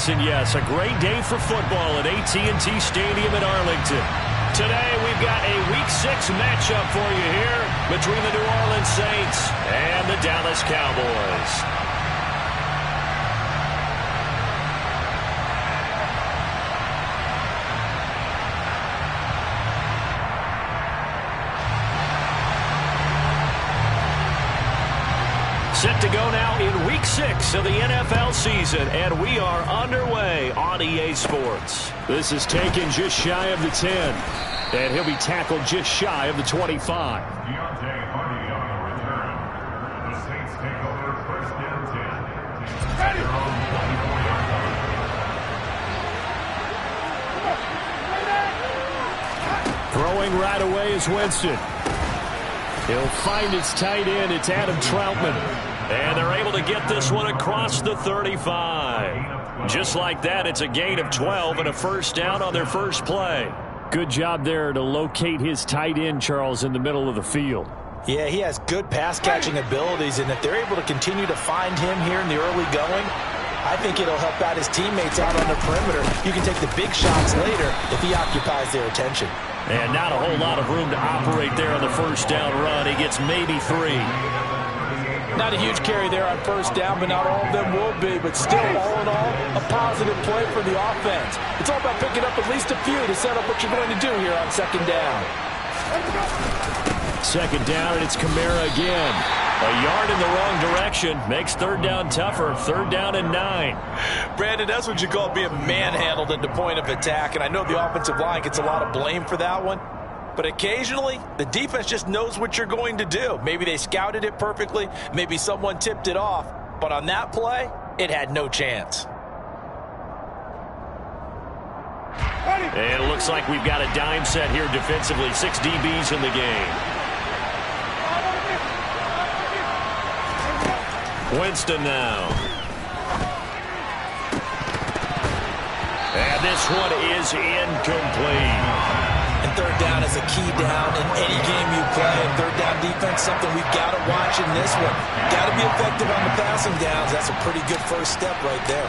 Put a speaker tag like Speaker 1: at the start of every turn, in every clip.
Speaker 1: Yes and yes, a great day for football at AT&T Stadium in Arlington. Today we've got a Week 6 matchup for you here between the New Orleans Saints and the Dallas Cowboys. Set to go now in Week 6 of the NFL season, and we are underway on EA Sports. This is taken just shy of the 10, and he'll be tackled just shy of the 25. Throwing right away is Winston. He'll find his tight end. It's Adam Troutman. And they're able to get this one across the 35. Just like that, it's a gain of 12 and a first down on their first play. Good job there to locate his tight end, Charles, in the middle of the field.
Speaker 2: Yeah, he has good pass-catching abilities, and if they're able to continue to find him here in the early going, I think it'll help out his teammates out on the perimeter. You can take the big shots later if he occupies their attention.
Speaker 1: And not a whole lot of room to operate there on the first down run. He gets maybe 3.
Speaker 2: Not a huge carry there on first down, but not all of them will be. But still, all in all, a positive play for the offense. It's all about picking up at least a few to set up what you're going to do here on second down.
Speaker 1: Second down, and it's Kamara again. A yard in the wrong direction makes third down tougher. Third down and 9.
Speaker 2: Brandon, that's what you call being manhandled at the point of attack. And I know the offensive line gets a lot of blame for that one. But occasionally, the defense just knows what you're going to do. Maybe they scouted it perfectly. Maybe someone tipped it off. But on that play, it had no chance.
Speaker 1: And it looks like we've got a dime set here defensively. 6 DBs in the game. Winston now. And this one is incomplete.
Speaker 2: And third down is a key down in any game you play. And third down defense, something we've got to watch in this one. Got to be effective on the passing downs. That's a pretty good first step right there.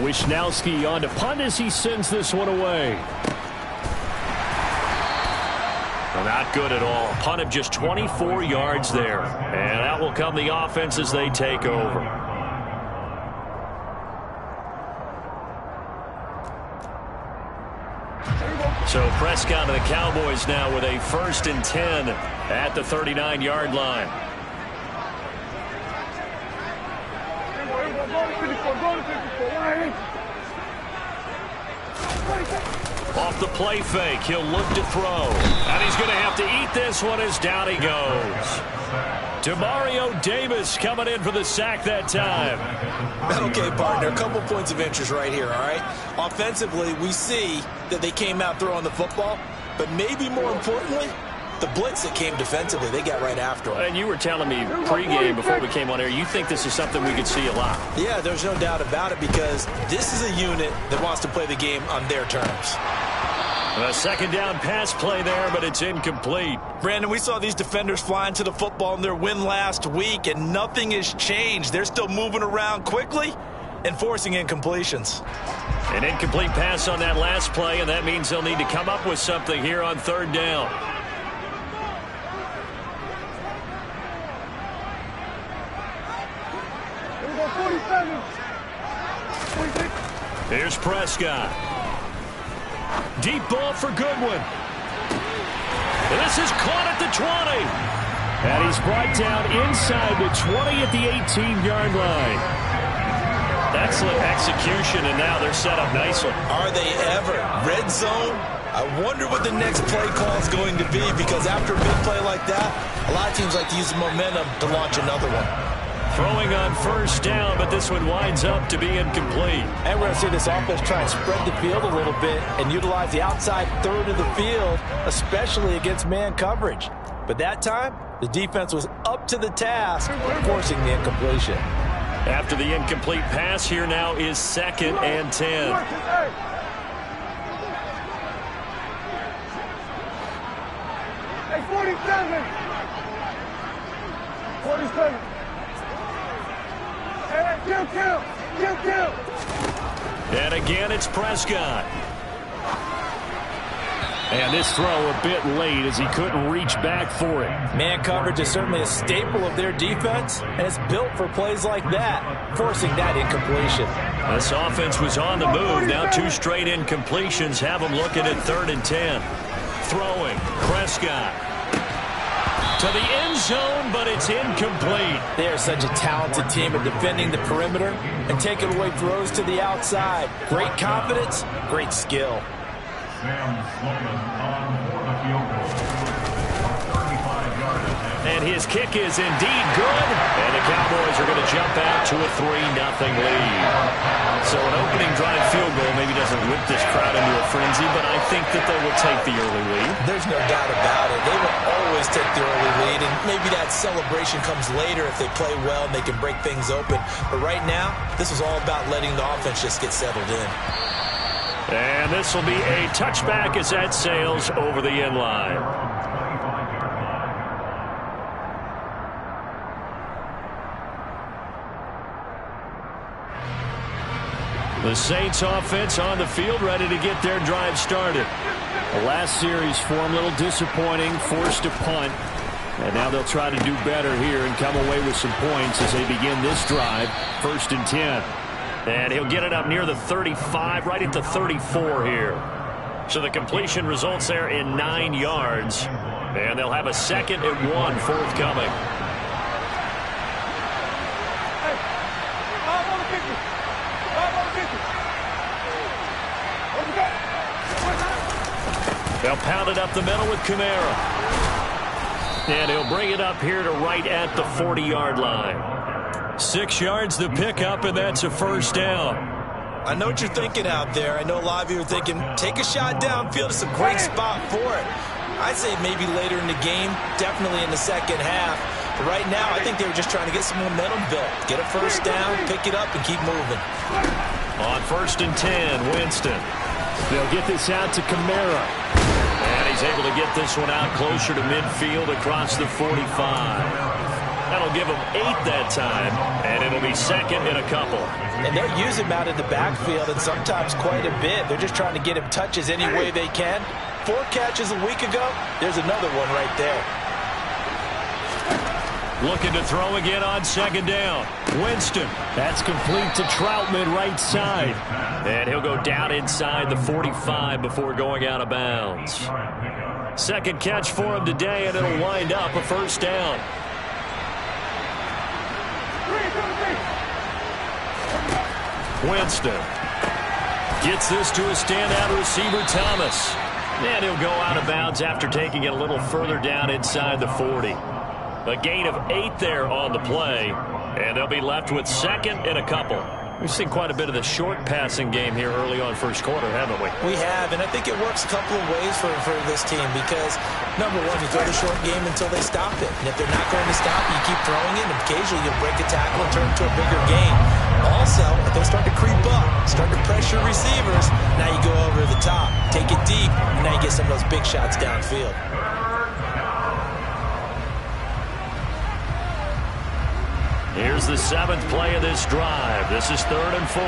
Speaker 1: Wishnowski on to punt as he sends this one away. Well, not good at all. Punt of just 24 yards there. And out will come the offense as they take over. So Prescott and the Cowboys now with a 1st and 10 at the 39-yard line. Off the play fake, he'll look to throw. And he's going to have to eat this one as down he goes. Demario Davis coming in for the sack that time.
Speaker 2: Okay, partner, a couple points of interest right here, all right? Offensively, we see that they came out throwing the football, but maybe more importantly, the blitz that came defensively, they got right after him.
Speaker 1: And you were telling me pregame before we came on air, you think this is something we could see a lot.
Speaker 2: Yeah, there's no doubt about it because this is a unit that wants to play the game on their terms.
Speaker 1: A second down pass play there, but it's incomplete.
Speaker 2: Brandon, we saw these defenders flying to the football in their win last week, and nothing has changed. They're still moving around quickly and forcing incompletions.
Speaker 1: An incomplete pass on that last play, and that means they'll need to come up with something here on third down. Here's Prescott. Deep ball for Goodwin. And this is caught at the 20. And he's brought down inside the 20 at the 18-yard line. Excellent execution, and now they're set up nicely.
Speaker 2: Are they ever? Red zone? I wonder what the next play call is going to be, because after a big play like that, a lot of teams like to use the momentum to launch another one.
Speaker 1: Throwing on first down, but this one winds up to be incomplete.
Speaker 2: And we're going to see this offense try and spread the field a little bit and utilize the outside third of the field, especially against man coverage. But that time, the defense was up to the task, forcing the incompletion.
Speaker 1: After the incomplete pass, here now is 2nd and 10.
Speaker 3: Hey, 47. 47. Hey, kill.
Speaker 1: And again, it's Prescott. And this throw a bit late as he couldn't reach back for it.
Speaker 2: Man coverage is certainly a staple of their defense, and it's built for plays like that, forcing that incompletion.
Speaker 1: This offense was on the move. Now 2 straight incompletions have them looking at 3rd and 10. Throwing, Prescott. To the end zone, but it's incomplete.
Speaker 2: They are such a talented team at defending the perimeter and taking away throws to the outside. Great confidence, great skill.
Speaker 1: And his kick is indeed good. And the Cowboys are going to jump out to a 3-0 lead. So an opening drive field goal maybe doesn't whip this crowd into a frenzy, but I think that they will take the early lead.
Speaker 2: There's no doubt about it. They will always take the early lead, and maybe that celebration comes later if they play well and they can break things open. But right now, this is all about letting the offense just get settled in.
Speaker 1: And this will be a touchback as that sails over the end line. The Saints offense on the field, ready to get their drive started. The last series for them, a little disappointing, forced a punt. And now they'll try to do better here and come away with some points as they begin this drive, 1st and 10. And he'll get it up near the 35, right at the 34 here. So the completion results there in 9 yards. And they'll have a 2nd and 1 forthcoming. They'll pound it up the middle with Kamara. And he'll bring it up here to right at the 40-yard line. 6 yards to pick up, and that's a 1st down.
Speaker 2: I know what you're thinking out there. I know a lot of you are thinking, take a shot downfield. It's a great spot for it. I'd say maybe later in the game, definitely in the second half. But right now, I think they were just trying to get some momentum built. Get a 1st down, pick it up, and keep moving.
Speaker 1: On 1st and 10, Winston. They'll get this out to Kamara. And he's able to get this one out closer to midfield across the 45. That'll give him 8 that time, and it'll be 2nd and a couple.
Speaker 2: And they'll use him out in the backfield, and sometimes quite a bit. They're just trying to get him touches any way they can. 4 catches a week ago, there's another one right there.
Speaker 1: Looking to throw again on 2nd down. Winston. That's complete to Troutman right side. And he'll go down inside the 45 before going out of bounds. 2nd catch for him today, and it'll wind up a 1st down. Winston gets this to a standout receiver, Thomas. And he'll go out of bounds after taking it a little further down inside the 40. A gain of 8 there on the play, and they'll be left with 2nd and a couple. We've seen quite a bit of the short passing game here early on 1st quarter, haven't we?
Speaker 2: We have, and I think it works a couple of ways for this team because, number one, you throw the short game until they stop it. And if they're not going to stop it, you keep throwing it, and occasionally you'll break a tackle and turn it to a bigger gain. Also, if they start to creep up, start to pressure receivers, now you go over the top, take it deep, and now you get some of those big shots downfield.
Speaker 1: Here's the 7th play of this drive. This is 3rd and 4.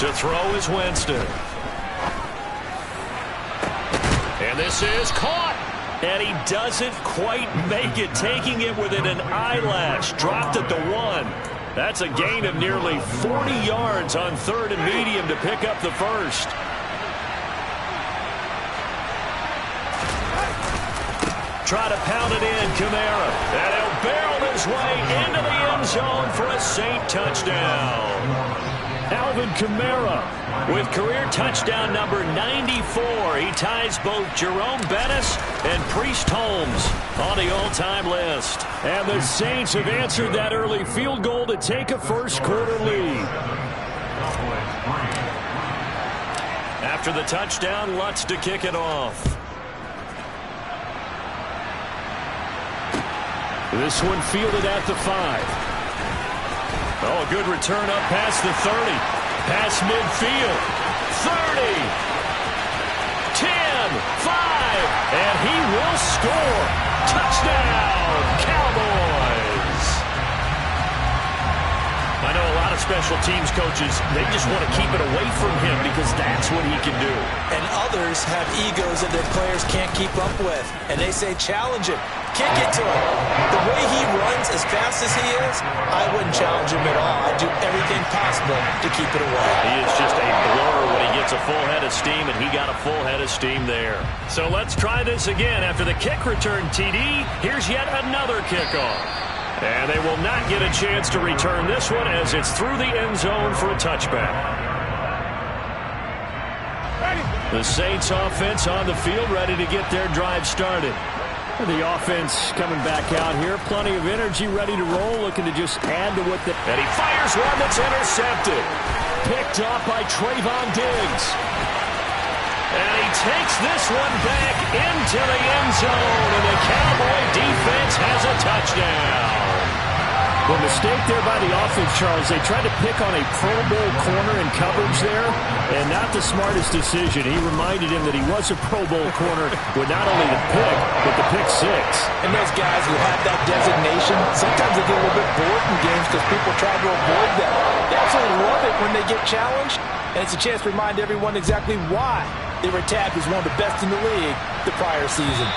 Speaker 1: To throw is Winston. And this is caught. And he doesn't quite make it, taking it within an eyelash. Dropped at the 1. That's a gain of nearly 40 yards on 3rd and medium to pick up the 1st. Try to pound it in, Kamara. And he'll barrel his way into the end zone for a Saint touchdown. Alvin Kamara with career touchdown number 94. He ties both Jerome Bettis and Priest Holmes on the all-time list. And the Saints have answered that early field goal to take a 1st quarter lead. After the touchdown, Lutz to kick it off. This one fielded at the 5. Oh, a good return up past the 30. Past midfield. 30. 10. 5. And he will score. Touchdown, Cowboys. special teams coaches, they just want to keep it away from him because that's what he can do.
Speaker 2: And others have egos that their players can't keep up with. And they say, challenge him. Kick it to him. The way he runs as fast as he is, I wouldn't challenge him at all. I'd do everything possible to keep it away.
Speaker 1: He is just a blur when he gets a full head of steam, and he got a full head of steam there. So let's try this again. After the kick return, TD, here's yet another kickoff. And they will not get a chance to return this one as it's through the end zone for a touchback. The Saints offense on the field, ready to get their drive started. The offense coming back out here. Plenty of energy, ready to roll, looking to just add to what the... And he fires one that's intercepted. Picked off by Trayvon Diggs. And he takes this one back into the end zone, and the Cowboy defense has a touchdown. The mistake there by the offense, Charles, they tried to pick on a Pro Bowl corner in coverage there, and not the smartest decision. He reminded him that he was a Pro Bowl corner with not only the pick, but the pick six.
Speaker 2: And those guys who have that designation, sometimes they get a little bit bored in games because people try to avoid them. They absolutely love it when they get challenged, and it's a chance to remind everyone exactly why they were tagged as one of the best in the league the prior season.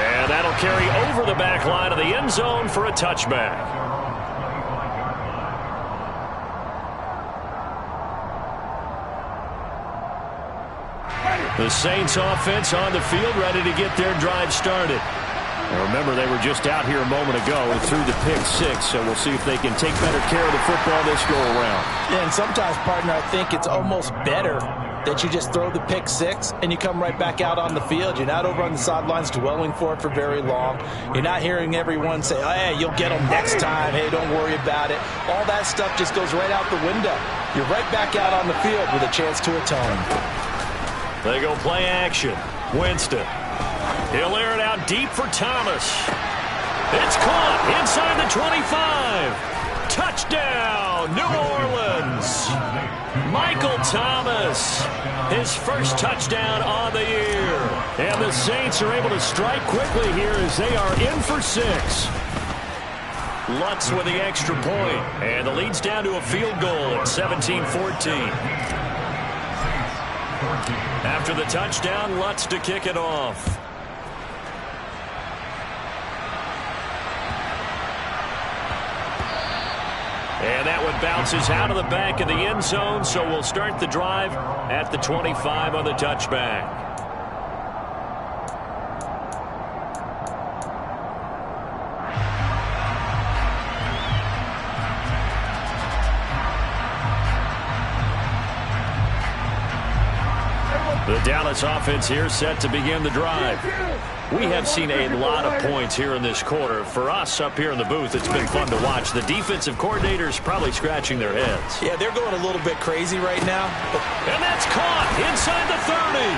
Speaker 1: And that'll carry over the back line of the end zone for a touchback. The Saints offense on the field, ready to get their drive started. And remember, they were just out here a moment ago and threw the pick six, so we'll see if they can take better care of the football this go-around.
Speaker 2: Yeah, and sometimes, partner, I think it's almost better that you just throw the pick six and you come right back out on the field. You're not over on the sidelines dwelling for it for very long. You're not hearing everyone say, oh, hey, you'll get them next time. Hey, don't worry about it. All that stuff just goes right out the window. You're right back out on the field with a chance to atone.
Speaker 1: They go play action. Winston. He'll air it out deep for Thomas. It's caught inside the 25. Touchdown, New Orleans. Michael Thomas, his first touchdown on the year. And the Saints are able to strike quickly here as they are in for six. Lutz with the extra point. And the lead's down to a field goal at 17-14. After the touchdown, Lutz to kick it off. And that one bounces out of the back of the end zone, so we'll start the drive at the 25 on the touchback. The Dallas offense here set to begin the drive. We have seen a lot of points here in this quarter. For us up here in the booth, it's been fun to watch. The defensive coordinators probably scratching their heads.
Speaker 2: Yeah, they're going a little bit crazy right now.
Speaker 1: And that's caught inside the 30.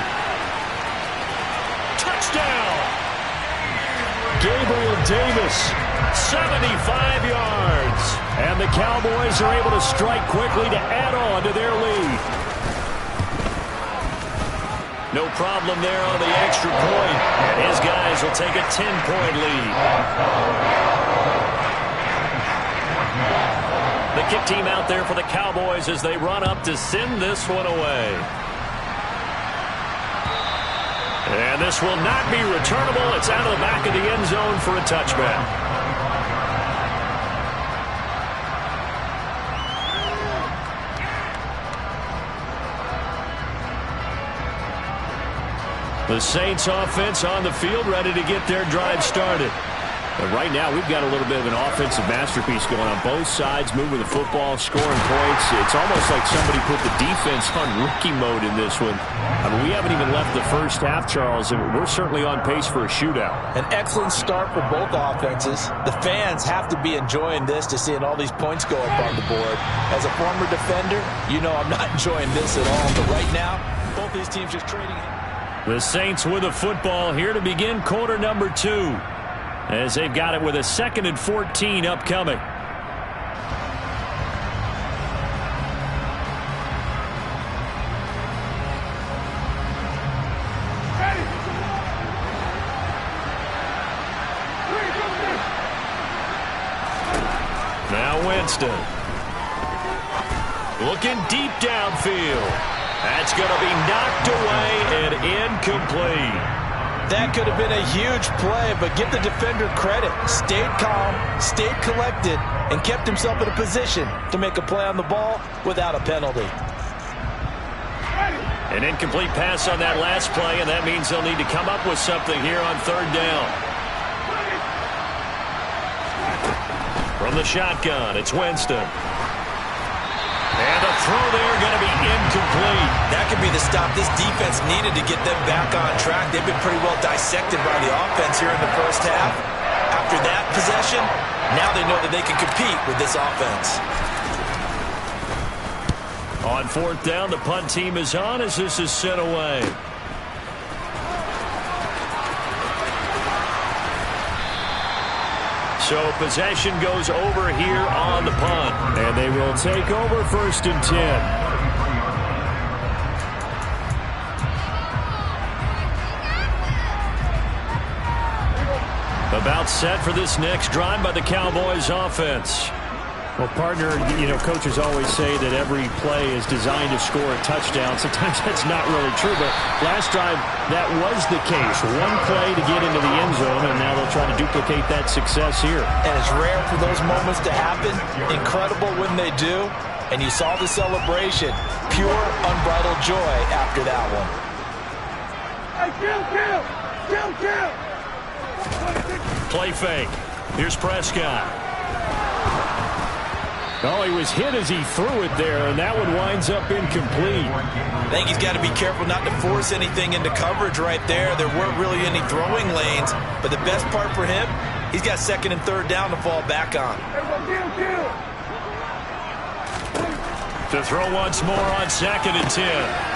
Speaker 1: Touchdown. Gabriel Davis, 75 yards. And the Cowboys are able to strike quickly to add on to their lead. No problem there on the extra point. And his guys will take a 10-point lead. The kick team out there for the Cowboys as they run up to send this one away. And this will not be returnable. It's out of the back of the end zone for a touchback. The Saints offense on the field, ready to get their drive started. But right now, we've got a little bit of an offensive masterpiece going on both sides, moving the football, scoring points. It's almost like somebody put the defense on rookie mode in this one. I mean, we haven't even left the first half, Charles, and we're certainly on pace for a shootout.
Speaker 2: An excellent start for both offenses. The fans have to be enjoying this to seeing all these points go up on the board. As a former defender, you know I'm not enjoying this at all. But right now, both these teams just trading.
Speaker 1: The Saints with the football here to begin quarter number 2. As they've got it with a 2nd and 14 upcoming. Now Winston. Looking deep downfield. That's going to be knocked away and incomplete.
Speaker 2: That could have been a huge play, but give the defender credit. Stayed calm, stayed collected, and kept himself in a position to make a play on the ball without a penalty.
Speaker 1: An incomplete pass on that last play, and that means they'll need to come up with something here on third down. From the shotgun, it's Winston. And a throw there going to be incomplete.
Speaker 2: That could be the stop this defense needed to get them back on track. They've been pretty well dissected by the offense here in the first half. After that possession, now they know that they can compete with this offense.
Speaker 1: On fourth down, the punt team is on as this is sent away. So possession goes over here on the punt. And they will take over 1st and 10. About set for this next drive by the Cowboys offense.
Speaker 4: Well, partner, coaches always say that every play is designed to score a touchdown. Sometimes that's not really true, but last drive, that was the case. One play to get into the end zone, and now they'll try to duplicate that success here.
Speaker 2: And it's rare for those moments to happen. Incredible when they do. And you saw the celebration. Pure, unbridled joy after that one.
Speaker 3: Hey, kill!
Speaker 1: Play fake. Here's Prescott.
Speaker 4: Oh, he was hit as he threw it there, and that one winds up incomplete.
Speaker 2: I think he's got to be careful not to force anything into coverage right there. There weren't really any throwing lanes, but the best part for him, he's got 2nd and 3rd down to fall back on.
Speaker 1: To throw once more on 2nd and 10.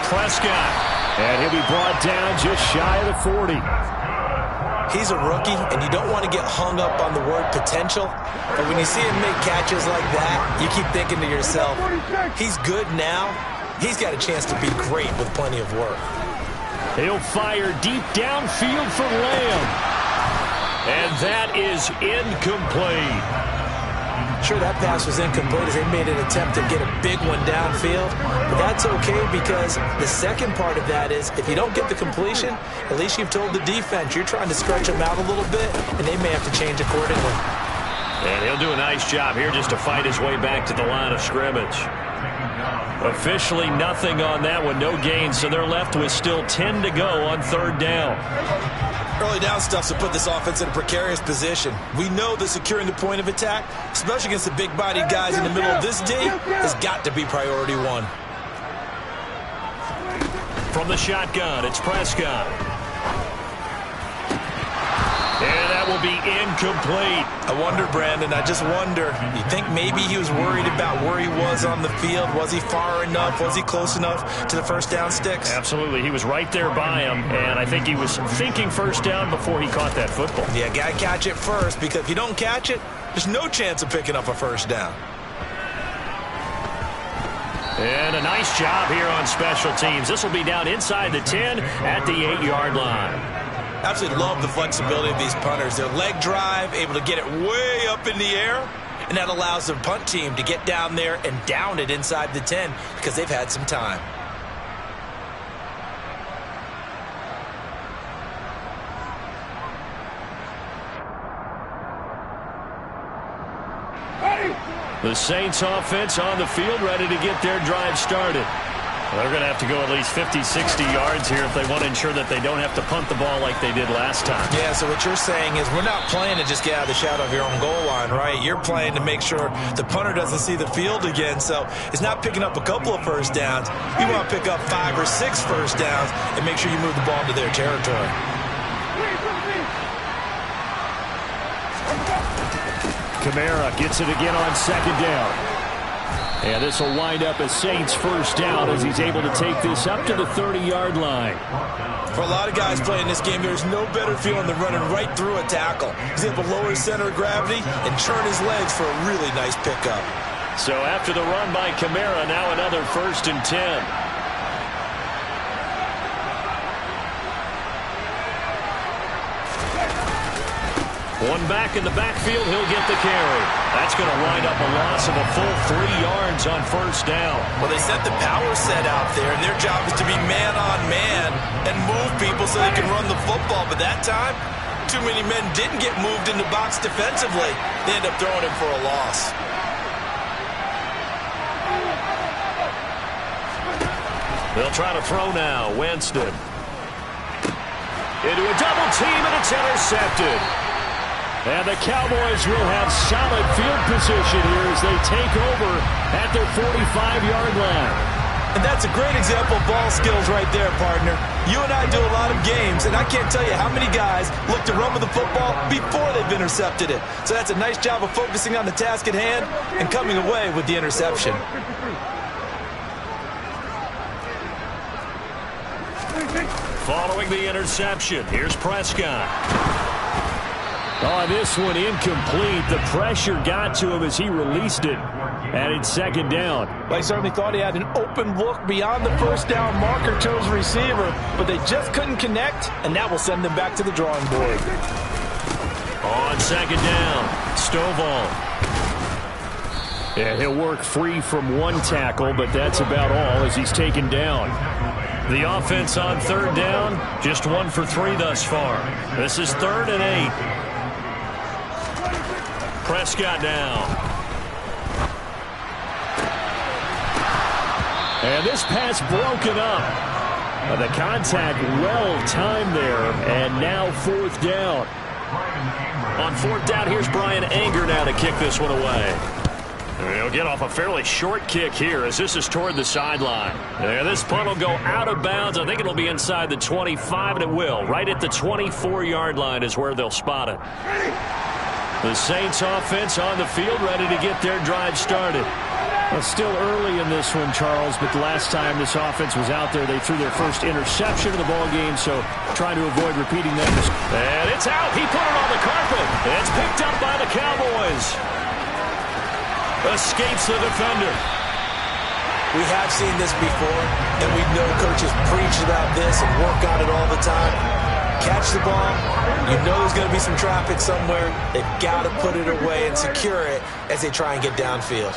Speaker 1: Prescott.
Speaker 4: And he'll be brought down just shy of the 40.
Speaker 2: He's a rookie, and you don't want to get hung up on the word potential. But when you see him make catches like that, you keep thinking to yourself, he's good now. He's got a chance to be great with plenty of work.
Speaker 1: He'll fire deep downfield for Lamb. And that is incomplete.
Speaker 2: Sure, that pass was incomplete as they made an attempt to get a big one downfield. But that's okay because the second part of that is if you don't get the completion, at least you've told the defense you're trying to stretch them out a little bit, and they may have to change accordingly.
Speaker 1: And he'll do a nice job here just to fight his way back to the line of scrimmage. Officially nothing on that one, no gain, so they're left with still 10 to go on 3rd down.
Speaker 2: Early down stuff's to put this offense in a precarious position. We know that securing the point of attack, especially against the big-bodied guys in the middle of this D, has got to be priority one.
Speaker 1: From the shotgun, it's Prescott. And that will be incomplete.
Speaker 2: I wonder, Brandon, I just wonder, you think maybe he was worried about where he was on the field? Was he far enough? Was he close enough to the 1st down sticks?
Speaker 1: Absolutely. He was right there by him, and I think he was thinking 1st down before he caught that football.
Speaker 2: Yeah, got to catch it first, because if you don't catch it, there's no chance of picking up a 1st down.
Speaker 1: And a nice job here on special teams. This will be down inside the 10 at the 8-yard line.
Speaker 2: Absolutely love the flexibility of these punters. Their leg drive, able to get it way up in the air, and that allows the punt team to get down there and down it inside the 10 because they've had some time.
Speaker 1: The Saints offense on the field, ready to get their drive started. They're going to have to go at least 50, 60 yards here if they want to ensure that they don't have to punt the ball like they did last time.
Speaker 2: Yeah, so what you're saying is we're not playing to just get out of the shadow of your own goal line, right? You're playing to make sure the punter doesn't see the field again. So it's not picking up a couple of 1st downs. You want to pick up 5 or 6 1st downs and make sure you move the ball into their territory.
Speaker 4: Kamara gets it again on 2nd down. And this will wind up as Saints 1st down as he's able to take this up to the 30-yard line.
Speaker 2: For a lot of guys playing this game, there's no better feeling than running right through a tackle. He's able to lower his center of gravity and churn his legs for a really nice pickup.
Speaker 1: So after the run by Kamara, now another 1st and 10. One back in the backfield, he'll get the carry. That's going to wind up a loss of a full 3 yards on first down.
Speaker 2: Well, they set the power set out there, and their job is to be man-on-man and move people so they can run the football. But that time, too many men didn't get moved in the box defensively. They end up throwing him for a loss.
Speaker 1: They'll try to throw now. Winston. Into a double team, and it's intercepted. And the Cowboys will have solid field position here as they take over at their 45-yard line.
Speaker 2: And that's a great example of ball skills right there, partner. You and I do a lot of games, and I can't tell you how many guys look to run with the football before they've intercepted it. So that's a nice job of focusing on the task at hand and coming away with the interception.
Speaker 1: Following the interception, here's Prescott.
Speaker 4: Oh, this one incomplete. The pressure got to him as he released it. And it's second down.
Speaker 2: Well, he certainly thought he had an open look beyond the first down marker to his receiver, but they just couldn't connect, and that will send them back to the drawing board.
Speaker 1: On second down, Stovall.
Speaker 4: Yeah, he'll work free from one tackle, but that's about all as he's taken down.
Speaker 1: The offense on third down, just 1 for 3 thus far. This is 3rd and 8. Prescott now.
Speaker 4: And this pass broken up. The contact well timed there, and now 4th down.
Speaker 1: On 4th down, here's Brian Anger now to kick this one away. He'll get off a fairly short kick here as this is toward the sideline. And this punt will go out of bounds. I think it'll be inside the 25, and it will. Right at the 24-yard line is where they'll spot it. The Saints offense on the field, ready to get their drive started.
Speaker 4: Well, still early in this one, Charles, but the last time this offense was out there, they threw their first interception of the ball game, so trying to avoid repeating that.
Speaker 1: And it's out. He put it on the carpet. It's picked up by the Cowboys. Escapes the defender.
Speaker 2: We have seen this before, and we know coaches preach about this and work on it all the time. Catch the ball. You know there's going to be some traffic somewhere. They've got to put it away and secure it as they try and get downfield.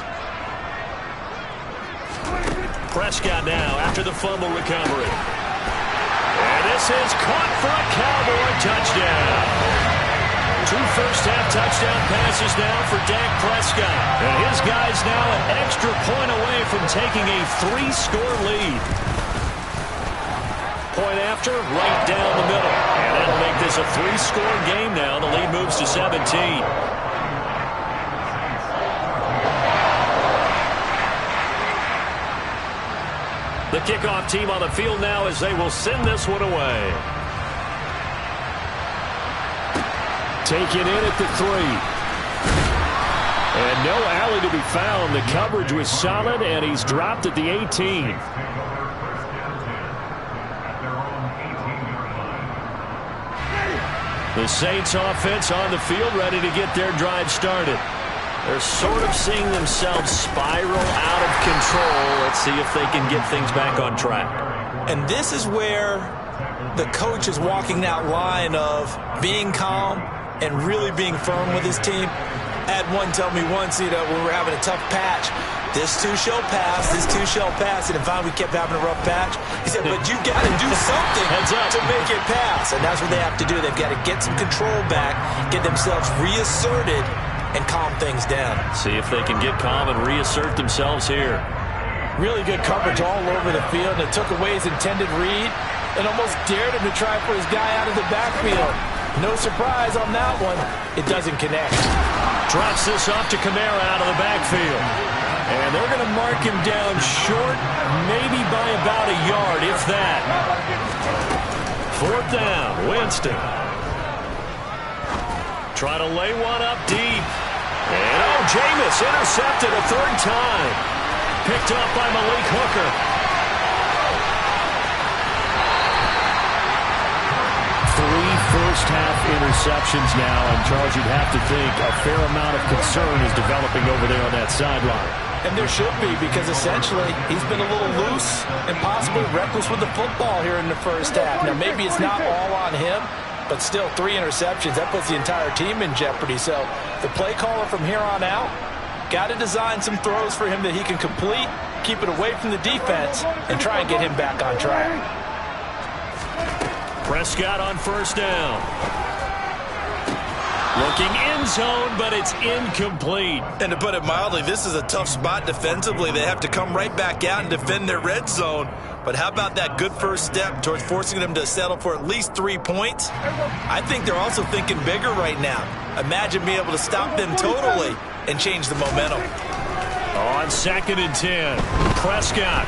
Speaker 1: Prescott now after the fumble recovery. And this is caught for a Cowboy touchdown. 2 first-half touchdown passes now for Dak Prescott. And his guy's now an extra point away from taking a 3-score lead. Point after, right down the middle. And that'll make this a 3-score game now. The lead moves to 17. The kickoff team on the field now as they will send this one away.
Speaker 4: Taken in at the 3. And no alley to be found. The coverage was solid, and he's dropped at the 18.
Speaker 1: The Saints offense on the field, ready to get their drive started. They're sort of seeing themselves spiral out of control. Let's see if they can get things back on track.
Speaker 2: And this is where the coach is walking that line of being calm and really being firm with his team. I had one tell me once, when we were having a tough patch, this too shall pass, this too shall pass. And finally we kept having a rough patch. He said, but you got to do something to make it pass. And that's what they have to do. They've got to get some control back, get themselves reasserted, and calm things down.
Speaker 1: See if they can get calm and reassert themselves here.
Speaker 2: Really good coverage all over the field. And it took away his intended read and almost dared him to try for his guy out of the backfield. No surprise on that one. It doesn't connect.
Speaker 1: Drops this off to Kamara out of the backfield.
Speaker 4: And they're going to mark him down short, maybe by about a yard, if that.
Speaker 1: 4th down, Winston. Try to lay one up deep. And Jameis intercepted a 3rd time. Picked up by Malik Hooker.
Speaker 4: 3 first-half interceptions now, and Charles, you'd have to think a fair amount of concern is developing over there on that sideline.
Speaker 2: And there should be, because essentially he's been a little loose and possibly reckless with the football here in the first half. Now, maybe it's not all on him, but still 3 interceptions. That puts the entire team in jeopardy. So the play caller from here on out got to design some throws for him that he can complete, keep it away from the defense, and try and get him back on track.
Speaker 1: Prescott on first down. Looking end zone, but it's incomplete.
Speaker 5: And to put it mildly, this is a tough spot defensively. They have to come right back out and defend their red zone. But how about that good first step towards forcing them to settle for at least 3 points? I think they're also thinking bigger right now. Imagine being able to stop them totally and change the momentum.
Speaker 1: On 2nd and 10, Prescott.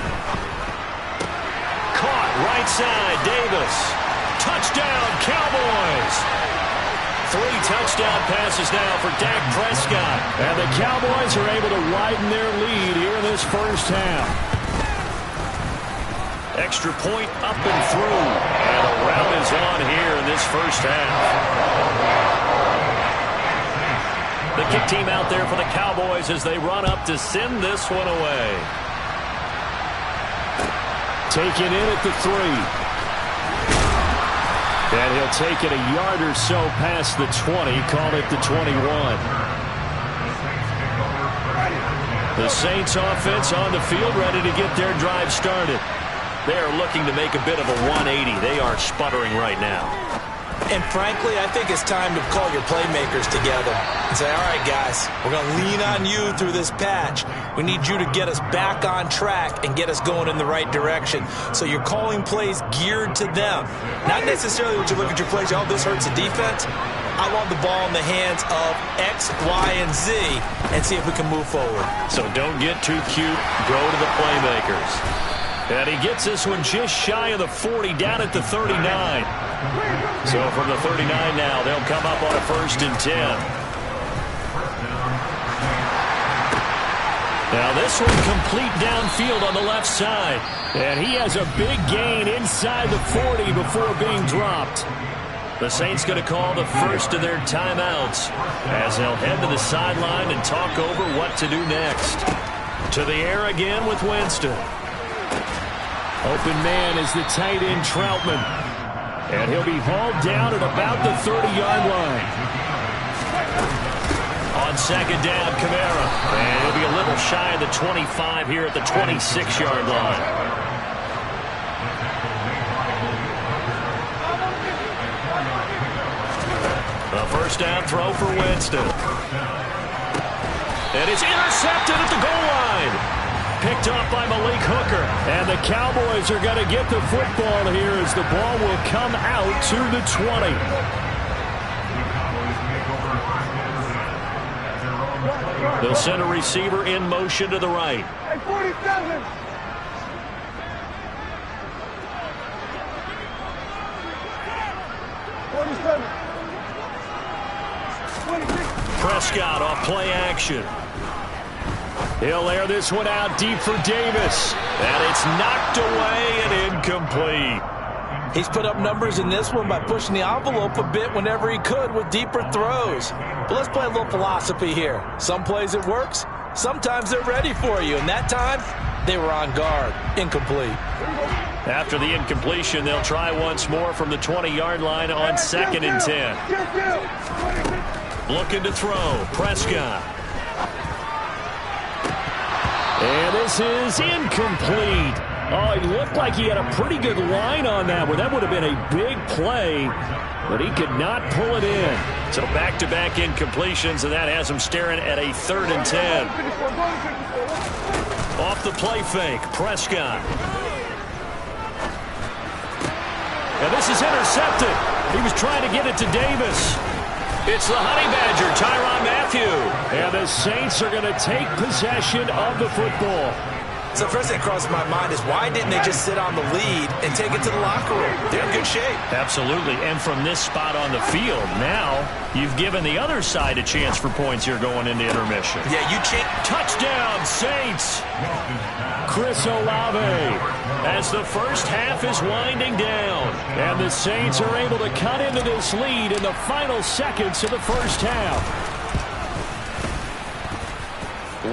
Speaker 1: Caught right side, Davis. Touchdown, Cowboys. 3 touchdown passes now for Dak Prescott. And the Cowboys are able to widen their lead here in this first half. Extra point up and through. And a rout is on here in this first half. The kick team out there for the Cowboys as they run up to send this one away. Taken in at the 3. And he'll take it a yard or so past the 20, call it the 21. The Saints offense on the field ready to get their drive started. They are looking to make a bit of a 180. They are sputtering right now.
Speaker 2: And frankly, I think it's time to call your playmakers together and say, all right, guys, we're going to lean on you through this patch. We need you to get us back on track and get us going in the right direction. So you're calling plays geared to them. Not necessarily what you look at your plays, oh, this hurts the defense. I want the ball in the hands of X, Y, and Z and see if we can move forward.
Speaker 1: So don't get too cute. Go to the playmakers. And he gets this one just shy of the 40, down at the 39. So from the 39 now, they'll come up on a 1st and 10. Now this one complete downfield on the left side. And he has a big gain inside the 40 before being dropped. The Saints going to call the first of their timeouts as they'll head to the sideline and talk over what to do next. To the air again with Winston. Open man is the tight end Troutman. And he'll be hauled down at about the 30-yard line. On 2nd down, Kamara. And he'll be a little shy of the 25 here at the 26-yard line. A first down throw for Winston. And it's intercepted at the goal line. Picked up by Malik Hooker. And the Cowboys are going to get the football here as the ball will come out to the 20. They'll send a receiver in motion to the right.
Speaker 3: Hey, 47.
Speaker 1: Prescott off play action. He'll air this one out deep for Davis. And it's knocked away and incomplete.
Speaker 2: He's put up numbers in this one by pushing the envelope a bit whenever he could with deeper throws. But let's play a little philosophy here. Some plays it works. Sometimes they're ready for you. And that time, they were on guard. Incomplete.
Speaker 1: After the incompletion, they'll try once more from the 20-yard line on 2nd and 10. Looking to throw. Prescott. And this is incomplete. Oh, it looked like he had a pretty good line on that one. That would have been a big play, but he could not pull it in. So back-to-back incompletions, and that has him staring at a 3rd and 10. Off the play fake, Prescott. Now this is intercepted. He was trying to get it to Davis. It's the Honey Badger, Tyrann Mathieu. And the Saints are going to take possession of the football.
Speaker 2: So the first thing that crosses my mind is why didn't they just sit on the lead and take it to the locker room? They're in good shape.
Speaker 1: Absolutely. And from this spot on the field, now you've given the other side a chance for points here going into intermission.
Speaker 2: Yeah, you change.
Speaker 1: Touchdown, Saints. Chris Olave as the first half is winding down. And the Saints are able to cut into this lead in the final seconds of the first half.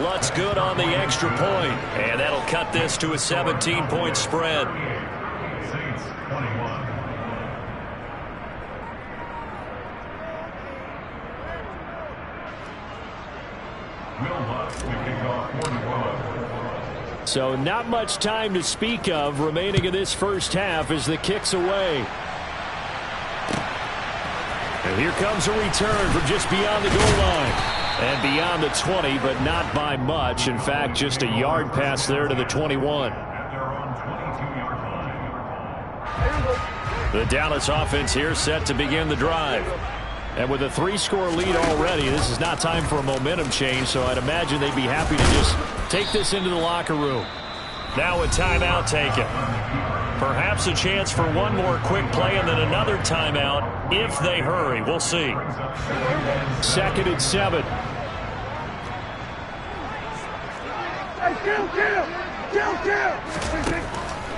Speaker 1: Lutz good on the extra point, and that'll cut this to a 17-point spread.
Speaker 4: So not much time to speak of remaining in this first half as the kick's away. And here comes a return from just beyond the goal line. And beyond the 20, but not by much. In fact, just a yard pass there to the 21. The Dallas offense here set to begin the drive. And with a 3-score lead already, this is not time for a momentum change, so I'd imagine they'd be happy to just take this into the locker room.
Speaker 1: Now a timeout taken. Perhaps a chance for one more quick play and then another timeout if they hurry. We'll see.
Speaker 4: 2nd and 7.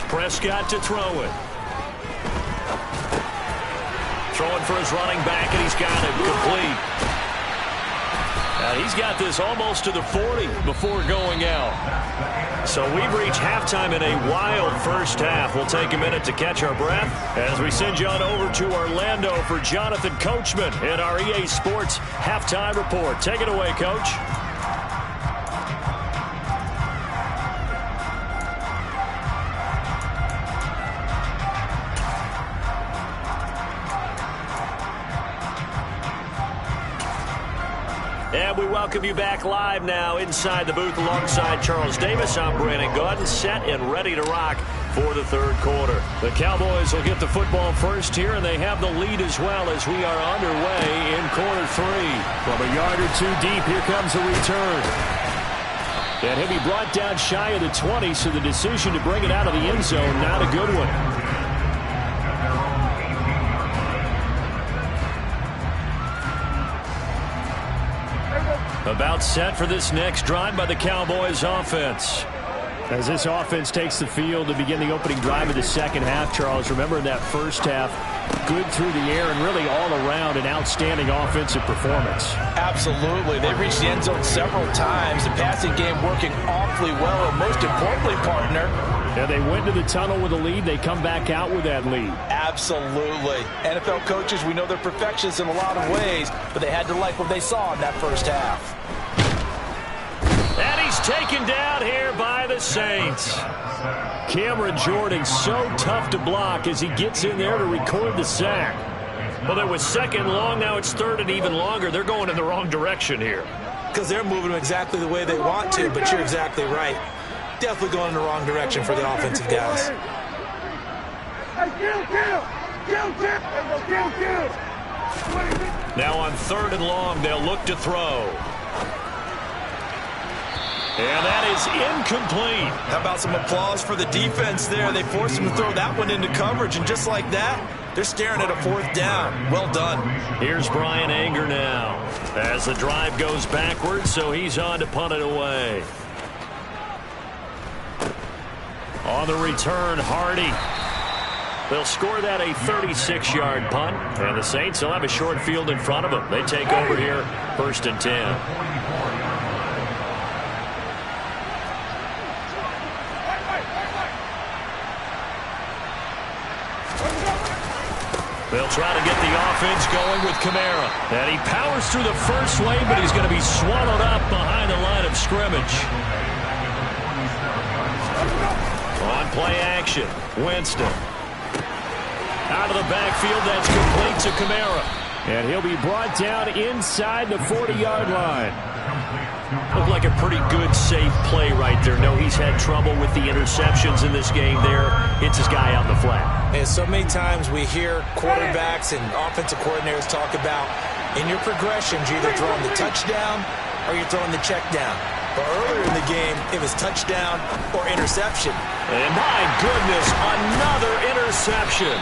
Speaker 1: Prescott to throw it. Throwing for his running back, and he's got it complete. And he's got this almost to the 40 before going out. So we've reached halftime in a wild first half. We'll take a minute to catch our breath as we send you on over to Orlando for Jonathan Coachman in our EA Sports Halftime Report. Take it away, Coach. And we welcome you back live now inside the booth alongside Charles Davis. I'm Brandon Gaudin, set and ready to rock for the third quarter. The Cowboys will get the football first here, and they have the lead as well as we are underway in quarter 3.
Speaker 4: From a yard or two deep, here comes a return. And he'll be brought down shy of the 20, so the decision to bring it out of the end zone, not a good one.
Speaker 1: About set for this next drive by the Cowboys offense.
Speaker 4: As this offense takes the field to begin the opening drive of the second half, Charles, remember in that first half, good through the air and really all around an outstanding offensive performance.
Speaker 2: Absolutely. They reached the end zone several times. The passing game working awfully well, and most importantly, partner,
Speaker 4: yeah, they went to the tunnel with a lead. They come back out with that lead.
Speaker 2: Absolutely. NFL coaches, we know they're perfectionists in a lot of ways, but they had to like what they saw in that first half.
Speaker 1: And he's taken down here by the Saints.
Speaker 4: Cameron Jordan so tough to block as he gets in there to record the sack.
Speaker 1: Well, it was second long. Now it's third and even longer. They're going in the wrong direction here.
Speaker 5: Because they're moving exactly the way they want to, but you're exactly right. Definitely going in the wrong direction for the offensive guys.
Speaker 1: Now on third and long, they'll look to throw. And that is incomplete.
Speaker 5: How about some applause for the defense there? They forced him to throw that one into coverage, and just like that, they're staring at a 4th down. Well done.
Speaker 1: Here's Brian Anger now as the drive goes backwards, so he's on to punt it away. On the return, Hardy. They'll score that a 36-yard punt, and the Saints will have a short field in front of them. They take over here, 1st and 10. They'll try to get the offense going with Kamara. And he powers through the first lane, but he's going to be swallowed up behind the line of scrimmage. On play action, Winston. Out of the backfield, that's complete to Kamara.
Speaker 4: And he'll be brought down inside the 40-yard line.
Speaker 1: Looked like a pretty good, safe play right there. No, he's had trouble with the interceptions in this game there. Hits his guy out in the flat.
Speaker 5: And so many times we hear quarterbacks and offensive coordinators talk about in your progressions, you're either throwing the touchdown or you're throwing the check down. But earlier in the game, it was touchdown or interception.
Speaker 1: And my goodness, another interception.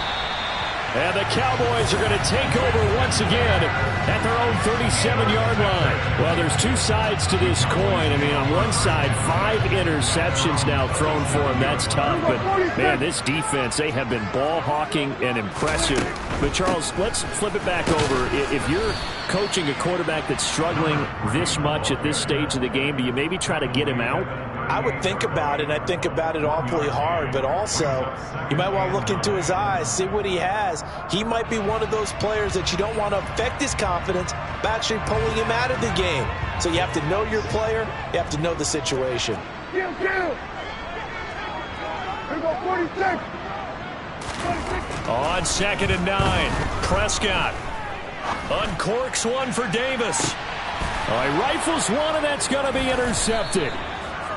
Speaker 4: And the Cowboys are going to take over once again at their own 37-yard line. Well, there's two sides to this coin. I mean, on one side, 5 interceptions now thrown for him. That's tough. But, man, this defense, they have been ball hawking and impressive But, Charles, let's flip it back over. If you're coaching a quarterback that's struggling this much at this stage of the game, do you maybe try to get him out?
Speaker 2: I would think about it. I think about it awfully hard, but also you might want to look into his eyes, see what he has. He might be one of those players that you don't want to affect his confidence by actually pulling him out of the game. So you have to know your player. You have to know the situation.
Speaker 3: Kill. Here we go, 46.
Speaker 1: On 2nd and 9, Prescott uncorks one for Davis.
Speaker 4: All right, rifles one, and that's going to be intercepted.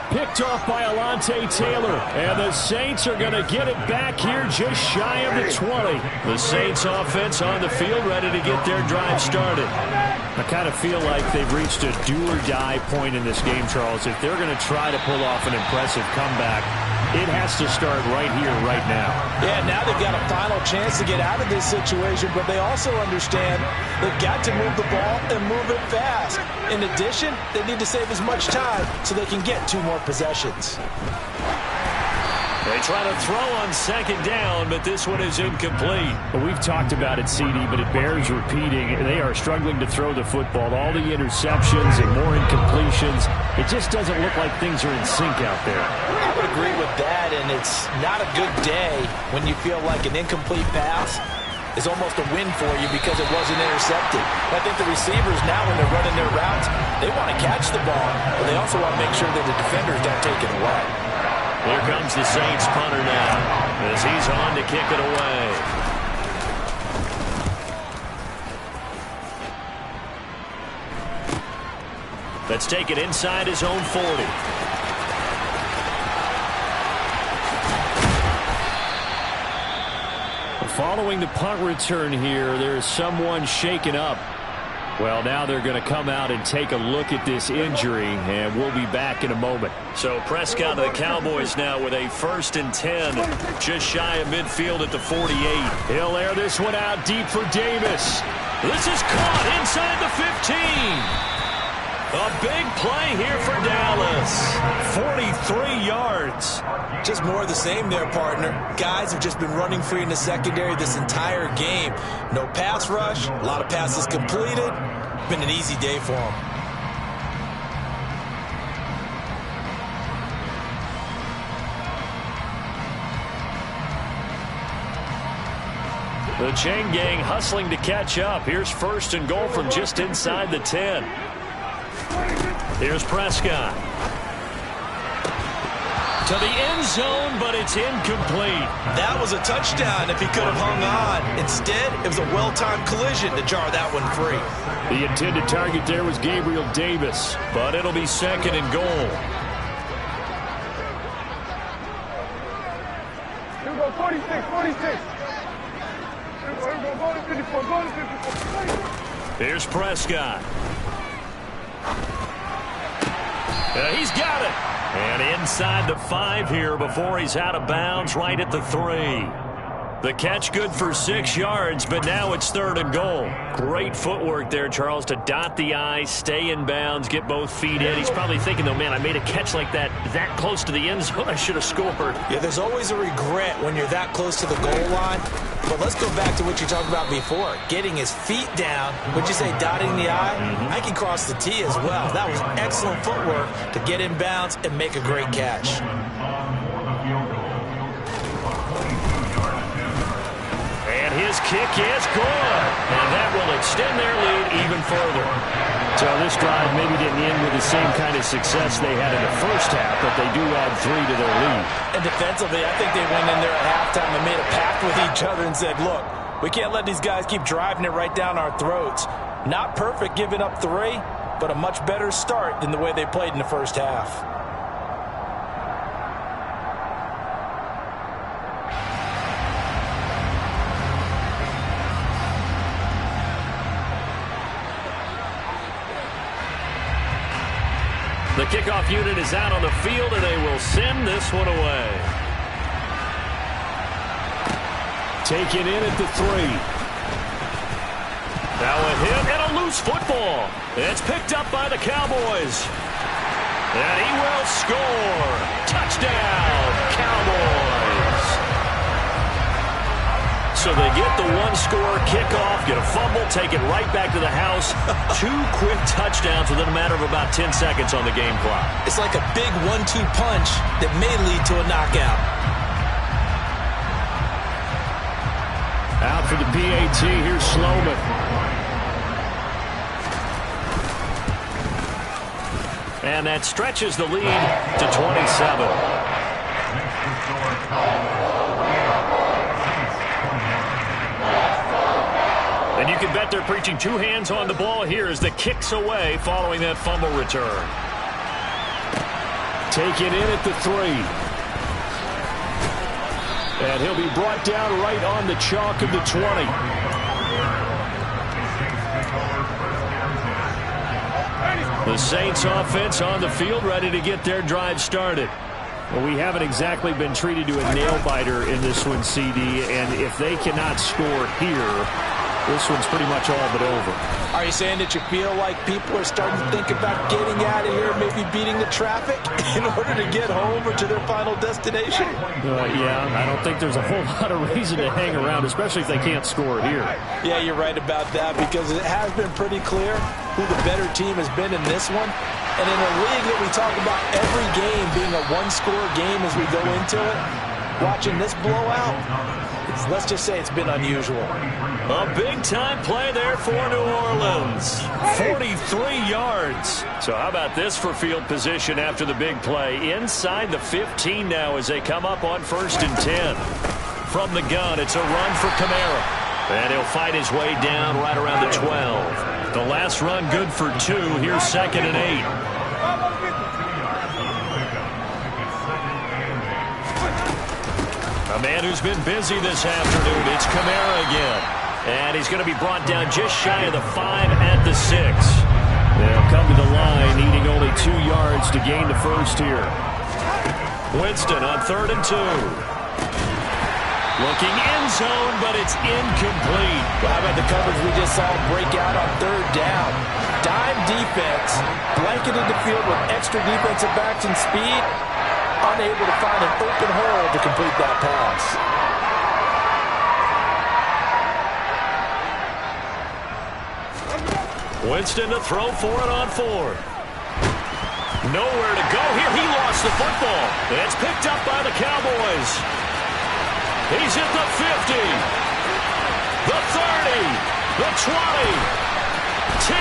Speaker 4: Picked off by Alontae Taylor, and the Saints are going to get it back here just shy of the 20.
Speaker 1: The Saints offense on the field, ready to get their drive started.
Speaker 4: I kind of feel like they've reached a do-or-die point in this game, Charles. If they're going to try to pull off an impressive comeback, it has to start right here, right now.
Speaker 2: Yeah, now they've got a final chance to get out of this situation, but they also understand they've got to move the ball and move it fast. In addition, they need to save as much time so they can get 2 more possessions.
Speaker 1: They try to throw on 2nd down, but this one is incomplete.
Speaker 4: Well, we've talked about it, CD, but it bears repeating. They are struggling to throw the football. All the interceptions and more incompletions. It just doesn't look like things are in sync out there.
Speaker 2: I would agree with that, and it's not a good day when you feel like an incomplete pass is almost a win for you because it wasn't intercepted. I think the receivers now, when they're running their routes, they want to catch the ball, but they also want to make sure that the defenders don't take it away.
Speaker 1: Here comes the Saints punter now as he's on to kick it away. Let's take it inside his own 40.
Speaker 4: Following the punt return here, there's someone shaken up. Well, now they're going to come out and take a look at this injury, and we'll be back in a moment.
Speaker 1: So Prescott of the Cowboys now with a 1st and 10, just shy of midfield at the 48.
Speaker 4: He'll air this one out deep for Davis.
Speaker 1: This is caught inside the 15. A big play here for Dallas. 43 yards.
Speaker 5: Just more of the same there, partner. Guys have just been running free in the secondary this entire game. No pass rush, a lot of passes completed. Been an easy day for them.
Speaker 1: The chain gang hustling to catch up. Here's 1st and goal from just inside the 10. Here's Prescott. To the end zone, but it's incomplete.
Speaker 5: That was a touchdown if he could have hung on. Instead, it was a well-timed collision to jar that one free.
Speaker 4: The intended target there was Gabriel Davis.
Speaker 1: But it'll be 2nd and goal.
Speaker 3: Here we go, 46. Here we go, go to 54, go to 54.
Speaker 1: Here's Prescott. He's got it. And inside the 5 here before he's out of bounds right at the 3. The catch good for 6 yards, but now it's 3rd and goal. Great footwork there, Charles, to dot the I, stay in bounds, get both feet in. He's probably thinking, though, man, I made a catch like that close to the end zone. I should have scored.
Speaker 2: Yeah, there's always a regret when you're that close to the goal line. But let's go back to what you talked about before. Getting his feet down. Would you say dotting the I? I can cross the T as well. That was excellent footwork to get in bounds and make a great catch.
Speaker 1: And his kick is good. And that will extend their lead even further.
Speaker 4: So this drive maybe didn't end with the same kind of success they had in the first half, but they do add 3 to their lead.
Speaker 2: And defensively, I think they went in there at halftime and made a pact with each other and said, look, we can't let these guys keep driving it right down our throats. Not perfect giving up 3, but a much better start than the way they played in the first half.
Speaker 1: The kickoff unit is out on the field, and they will send this one away.
Speaker 4: Taken in at the 3.
Speaker 1: Now a hit and a loose football. It's picked up by the Cowboys. And he will score. Touchdown, Cowboys. So they get the one-score kickoff, get a fumble, take it right back to the house. 2 quick touchdowns within a matter of about 10 seconds on the game clock.
Speaker 2: It's like a big 1-2 punch that may lead to a knockout.
Speaker 4: Out for the PAT, here's Sloman.
Speaker 1: And that stretches the lead to 27. And you can bet they're preaching 2 hands on the ball here as the kick's away following that fumble return.
Speaker 4: Take it in at the 3. And he'll be brought down right on the chalk of the 20.
Speaker 1: The Saints offense on the field, ready to get their drive started.
Speaker 4: Well, we haven't exactly been treated to a nail-biter in this one, CD, and if they cannot score here, this one's pretty much all but over.
Speaker 2: Are you saying that you feel like people are starting to think about getting out of here, maybe beating the traffic in order to get home or to their final destination?
Speaker 4: Yeah, I don't think there's a whole lot of reason to hang around, especially if they can't score here.
Speaker 2: Yeah, you're right about that, because it has been pretty clear who the better team has been in this one. And in a league that we talk about every game being a one-score game as we go into it, watching this blowout, let's just say it's been unusual.
Speaker 1: A big-time play there for New Orleans. 43 yards. So how about this for field position after the big play? Inside the 15 now as they come up on 1st and 10. From the gun, it's a run for Kamara. And he'll fight his way down right around the 12. The last run good for 2. Here's 2nd and 8. A man who's been busy this afternoon. It's Kamara again. And he's going to be brought down just shy of the 5 at the 6. They'll come to the line, needing only 2 yards to gain the first here. Winston on 3rd and 2. Looking end zone, but it's incomplete.
Speaker 2: Well, how about the coverage we just saw break out on 3rd down? Dime defense, blanketed the field with extra defensive backs and speed, unable to find an open hole to complete that pass.
Speaker 1: Winston to throw for it on 4th. Nowhere to go here. He lost the football. It's picked up by the Cowboys. He's at the 50, the 30, the 20, 10,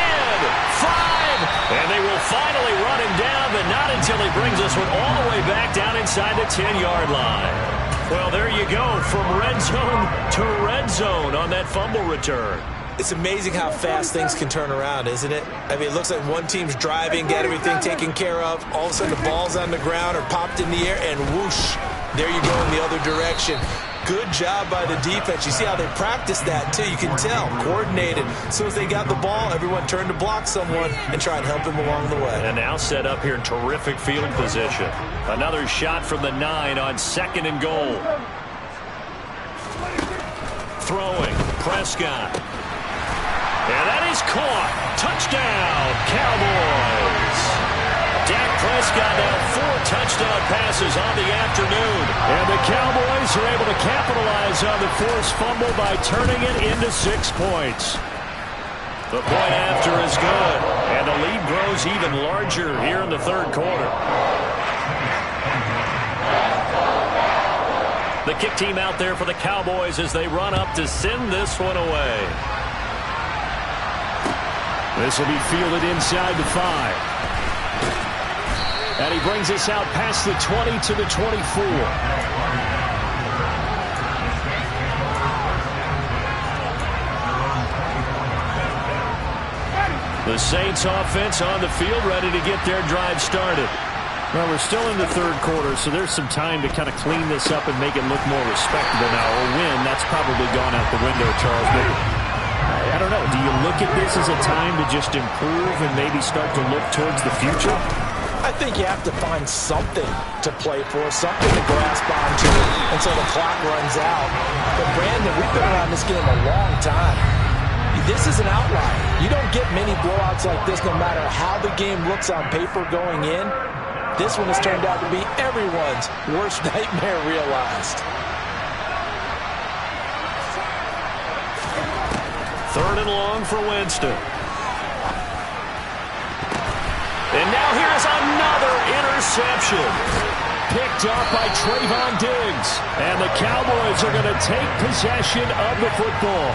Speaker 1: 5, and they will finally run him down, but not until he brings this one all the way back down inside the 10-yard line. Well, there you go, from red zone to red zone on that fumble return.
Speaker 2: It's amazing how fast things can turn around, isn't it? I mean, it looks like one team's driving, got everything taken care of. All of a sudden, the ball's on the ground or popped in the air, and whoosh, there you go in the other direction. Good job by the defense. You see how they practiced that, too. You can tell. Coordinated. As soon as they got the ball, everyone turned to block someone and try and help him along the way.
Speaker 1: And now set up here in terrific field position. Another shot from the 9 on 2nd and goal. Throwing. Prescott. And that is caught. Touchdown, Cowboys. Dak Prescott now 4 touchdown passes on the afternoon.
Speaker 4: And the Cowboys are able to capitalize on the forced fumble by turning it into 6 points.
Speaker 1: The point after is good. And the lead grows even larger here in the 3rd quarter. The kick team out there for the Cowboys as they run up to send this one away.
Speaker 4: This will be fielded inside the 5. And he brings us out past the 20 to the 24.
Speaker 1: The Saints offense on the field ready to get their drive started.
Speaker 4: Well, we're still in the 3rd quarter, so there's some time to kind of clean this up and make it look more respectable now. A win, that's probably gone out the window, Charles. But I don't know. Do you look at this as a time to just improve and maybe start to look towards the future?
Speaker 2: I think you have to find something to play for, something to grasp onto until the clock runs out. But, Brandon, we've been around this game a long time. This is an outlier. You don't get many blowouts like this no matter how the game looks on paper going in. This one has turned out to be everyone's worst nightmare realized.
Speaker 1: 3rd and long for Winston. And now here's another interception. Picked off by Trayvon Diggs. And the Cowboys are going to take possession of the football.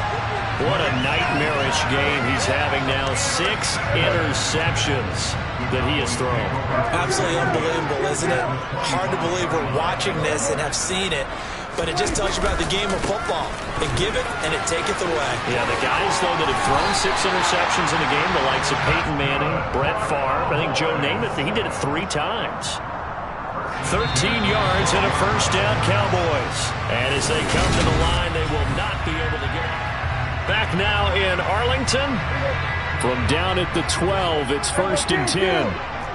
Speaker 1: What a nightmarish game he's having now. 6 interceptions that he has thrown.
Speaker 5: Absolutely unbelievable, isn't it? Hard to believe we're watching this and have seen it. But it just tells you about the game of football. They give it, and it taketh away.
Speaker 1: Yeah, the guys, though, that have thrown 6 interceptions in a game, the likes of Peyton Manning, Brett Favre, I think Joe Namath, he did it 3 times. 13 yards and a 1st down, Cowboys. And as they come to the line, they will not be able to get it. Back now in Arlington. From down at the 12, it's 1st and 10.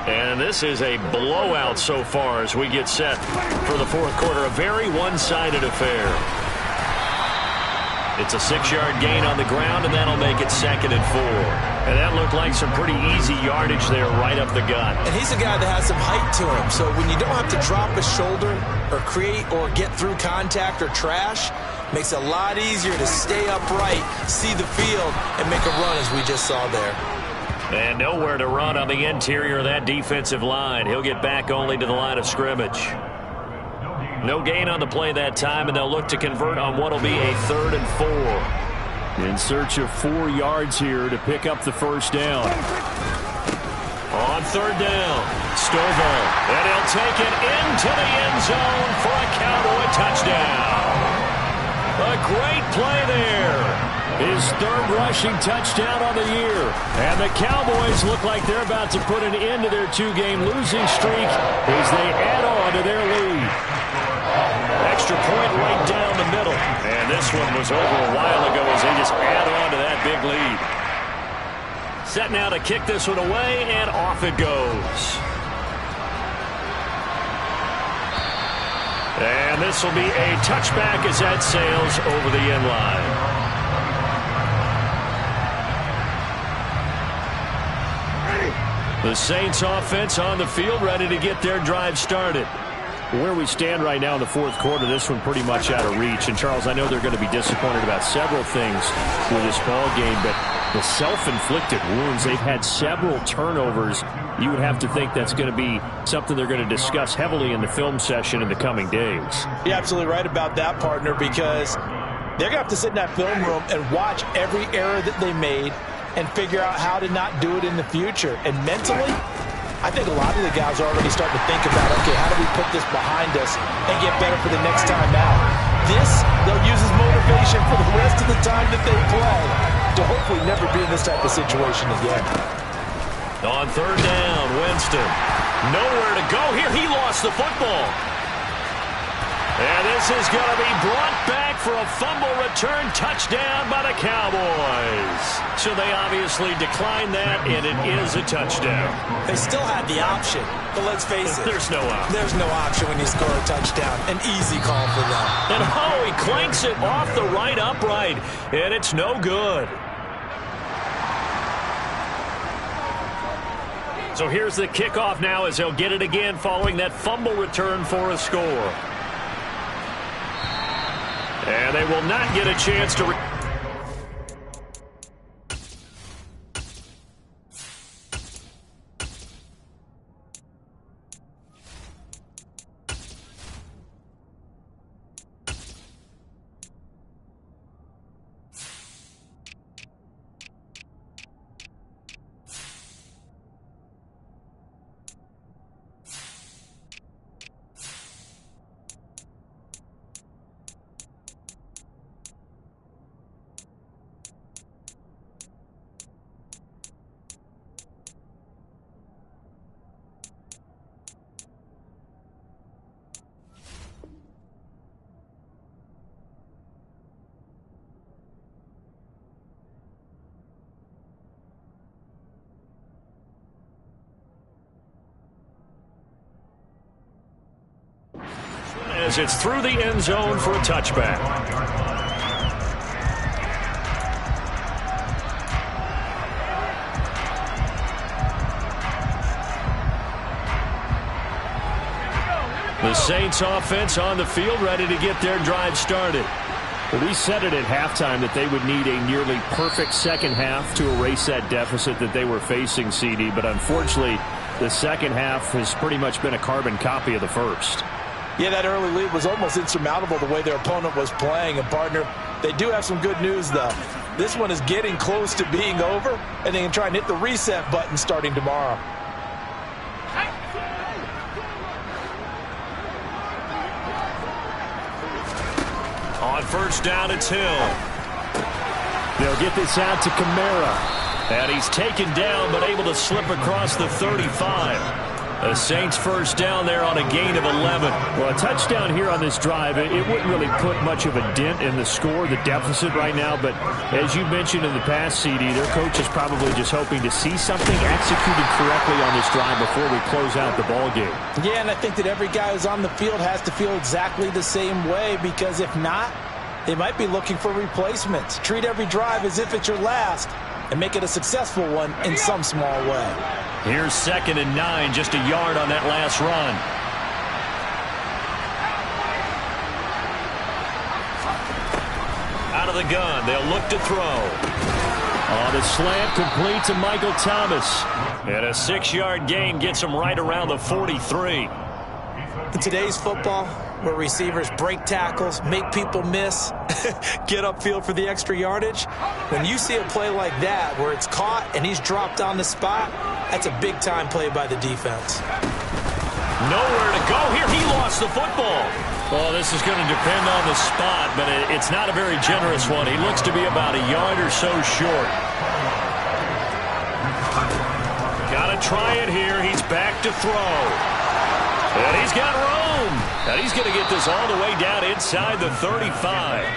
Speaker 1: And this is a blowout so far as we get set for the 4th quarter. A very one-sided affair. It's a 6-yard gain on the ground, and that'll make it 2nd and 4. And that looked like some pretty easy yardage there right up the gut.
Speaker 5: And he's a guy that has some height to him. So when you don't have to drop a shoulder or create or get through contact or trash, makes it a lot easier to stay upright, see the field, and make a run as we just saw there.
Speaker 1: And nowhere to run on the interior of that defensive line. He'll get back only to the line of scrimmage. No gain on the play that time, and they'll look to convert on what will be a 3rd and 4.
Speaker 4: In search of 4 yards here to pick up the 1st down.
Speaker 1: On 3rd down, Stovall. And he'll take it into the end zone for a Cowboy touchdown. A great play there. His 3rd rushing touchdown on the year. And the Cowboys look like they're about to put an end to their 2-game losing streak as they add on to their lead. Extra point right down the middle. And this one was over a while ago as they just add on to that big lead. Set now to kick this one away, and off it goes. And this will be a touchback as that sails over the end line. The Saints offense on the field, ready to get their drive started. Where we stand right now in the 4th quarter, this one pretty much out of reach. And, Charles, I know they're going to be disappointed about several things with this ball game, but the self-inflicted wounds, they've had several turnovers. You would have to think that's going to be something they're going to discuss heavily in the film session in the coming days.
Speaker 2: You're absolutely right about that, partner, because they're going to have to sit in that film room and watch every error that they made and figure out how to not do it in the future. And mentally, I think a lot of the guys are already starting to think about, okay, how do we put this behind us and get better for the next time out? This, they'll use as motivation for the rest of the time that they play to hopefully never be in this type of situation again.
Speaker 1: On 3rd down, Winston. Nowhere to go here. He lost the football. And this is going to be brought back for a fumble return touchdown by the Cowboys. So they obviously declined that, and it is a touchdown.
Speaker 5: They still had the option, but let's face it.
Speaker 1: There's no option.
Speaker 5: There's no option when you score a touchdown. An easy call for them.
Speaker 1: And he clanks it off the right upright, and it's no good. So here's the kickoff now as they'll get it again following that fumble return for a score. And they will not get a chance to... As it's through the end zone for a touchback. The Saints offense on the field, ready to get their drive started.
Speaker 4: Well, we said it at halftime that they would need a nearly perfect second half to erase that deficit that they were facing, CD. But unfortunately, the second half has pretty much been a carbon copy of the first.
Speaker 2: Yeah, that early lead was almost insurmountable the way their opponent was playing. And, partner, they do have some good news, though. This one is getting close to being over, and they can try and hit the reset button starting tomorrow.
Speaker 1: On first down, it's Hill.
Speaker 4: They'll get this out to Kamara.
Speaker 1: And he's taken down, but able to slip across the 35. The Saints first down there on a gain of 11.
Speaker 4: Well, a touchdown here on this drive, it wouldn't really put much of a dent in the score, the deficit right now. But as you mentioned in the past, CD, their coach is probably just hoping to see something executed correctly on this drive before we close out the ball game.
Speaker 2: Yeah, and I think that every guy who's on the field has to feel exactly the same way, because if not, they might be looking for replacements. Treat every drive as if it's your last and make it a successful one in some small way.
Speaker 1: Here's 2nd and 9, just a yard on that last run. Out of the gun, they'll look to throw.
Speaker 4: On the slant, complete to Michael Thomas.
Speaker 1: And a 6-yard gain gets him right around the 43.
Speaker 2: In today's football, where receivers break tackles, make people miss, get upfield for the extra yardage, when you see a play like that where it's caught and he's dropped on the spot, that's a big-time play by the defense.
Speaker 1: Nowhere to go here. He lost the football. Well, this is going to depend on the spot, but it's not a very generous one. He looks to be about a yard or so short. Got to try it here. He's back to throw. And he's got room. And he's going to get this all the way down inside the 35.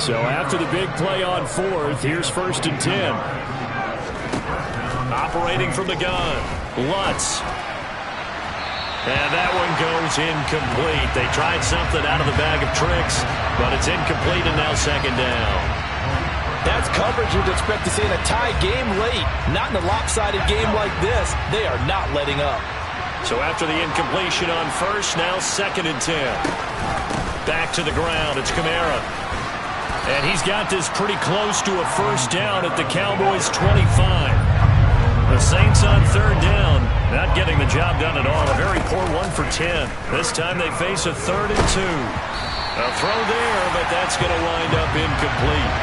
Speaker 4: So after the big play on 4th, here's 1st and 10.
Speaker 1: Operating from the gun, Lutz. And that one goes incomplete. They tried something out of the bag of tricks, but it's incomplete and now 2nd down.
Speaker 2: That's coverage you'd expect to see in a tie game late. Not in a lopsided game like this. They are not letting up.
Speaker 1: So after the incompletion on 1st, now 2nd and 10. Back to the ground, it's Kamara. And he's got this pretty close to a 1st down at the Cowboys' 25. The Saints on 3rd down, not getting the job done at all. A very poor 1 for 10. This time they face a 3rd and 2. A throw there, but that's going to wind up incomplete.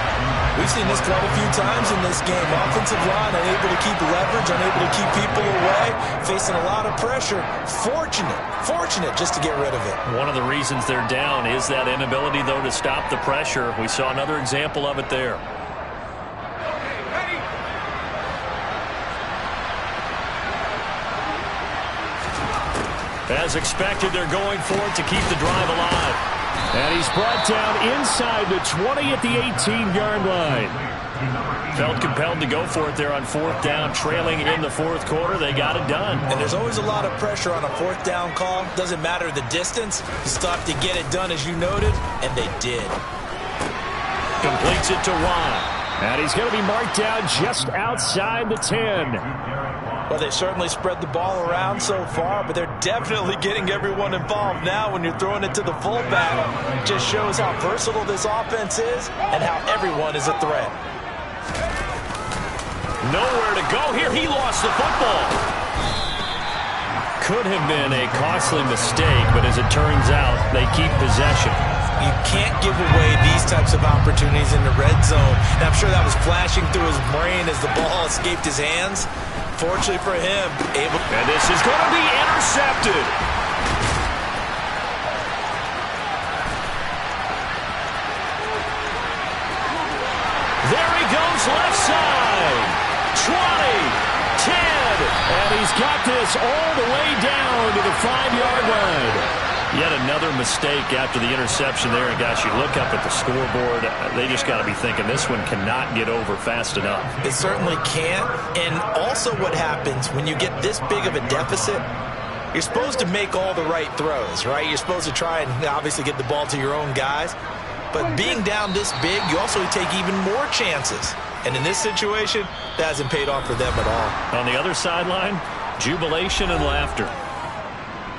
Speaker 2: We've seen this quite a few times in this game. Offensive line unable to keep leverage, unable to keep people away, facing a lot of pressure. Fortunate just to get rid of it.
Speaker 1: One of the reasons they're down is that inability, though, to stop the pressure. We saw another example of it there. As expected, they're going for it to keep the drive alive.
Speaker 4: And he's brought down inside the 20 at the 18-yard line.
Speaker 1: Felt compelled to go for it there on 4th down, trailing in the 4th quarter. They got it done.
Speaker 2: And there's always a lot of pressure on a 4th down call. Doesn't matter the distance. You still have to get it done, as you noted, and they did.
Speaker 1: Completes it to Watt.
Speaker 4: And he's going to be marked down just outside the 10.
Speaker 2: Well, they certainly spread the ball around so far, but they're definitely getting everyone involved now when you're throwing it to the fullback. It just shows how versatile this offense is and how everyone is a threat.
Speaker 1: Nowhere to go here. He lost the football. Could have been a costly mistake, but as it turns out, they keep possession.
Speaker 2: You can't give away these types of opportunities in the red zone. And I'm sure that was flashing through his brain as the ball escaped his hands. Fortunately for him,
Speaker 1: and this is going to be intercepted. There he goes, left side. 20, 10,
Speaker 4: and he's got this all the way down to the 5-yard line.
Speaker 1: Yet another mistake after the interception there. And, gosh, you look up at the scoreboard, they just got to be thinking this one cannot get over fast enough.
Speaker 2: It certainly can't. And also what happens when you get this big of a deficit, you're supposed to make all the right throws, right? You're supposed to try and obviously get the ball to your own guys. But being down this big, you also take even more chances. And in this situation, that hasn't paid off for them at all.
Speaker 1: On the other sideline, jubilation and laughter.